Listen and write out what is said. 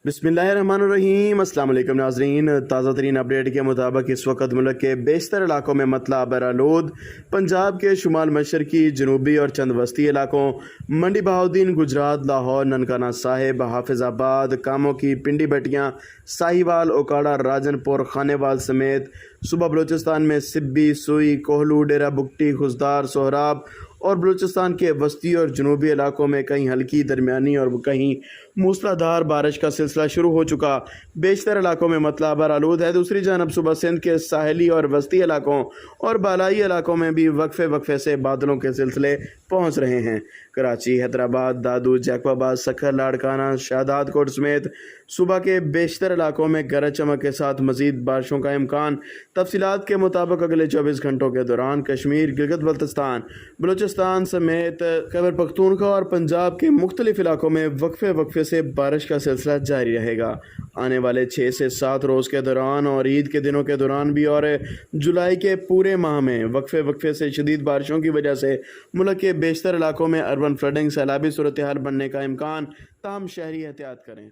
बिस्मिल्लाहिर्रहमानिर्रहीम। अस्सलाम वालेकुम नाज़रीन। ताज़ा तरीन अपडेट के मुताबिक इस वक्त मुल्क के बेशतर इलाकों में मतला बरालूद, पंजाब के शुमाल मशरकी, जनूबी और चंद वस्ती इलाकों, मंडी बहाउद्दीन, गुजरात, लाहौर, ननकाना साहिब, हाफिजाबाद, कामों की पिंडी बटियाँ, साहिवाल, ओकाड़ा, राजनपुर, खानेवाल समेत सुबह बलूचिस्तान में सिब्बी, सुई, कोहलू, डेरा बुगटी, खुजदार, सोहराब और बलूचिस्तान के वस्ती और जनूबी इलाकों में कहीं हल्की, दरमियानी और कहीं मूसलाधार बारिश का सिलसिला शुरू हो चुका। बेशतर इलाकों में मतला बरालूद है। दूसरी जानब सुबह सिंध के साहली और वस्ती इलाकों और बालाई इलाकों में भी वक्फे वक्फे से बादलों के सिलसिले पहुँच रहे हैं। कराची, हैदराबाद, दादू, जैकबाबाद, सखर, लाड़काना, शादात कोट समेत सुबह के बेशतर इलाकों में गरज चमक के साथ मजीद बारिशों का इम्कान। तफसीलात के मुताबिक अगले 24 घंटों के दौरान कश्मीर, गिलगित बल्तिस्तान, बलूचिस्तान समेत खैबर पख्तूनख्वा और पंजाब के मुख्तलिफ इलाकों में वक्फे वक्फे से बारिश का सिलसिला जारी रहेगा। आने वाले 6 से 7 रोज़ के दौरान और ईद के दिनों के दौरान भी और जुलाई के पूरे माह में वक्फे वक्फे से शदीद बारिशों की वजह से मुल्क के बेशतर इलाकों में अर्बन फ्लडिंग, सैलाबी सूरत हाल बनने का इम्कान। ताम शहरी एहतियात करें।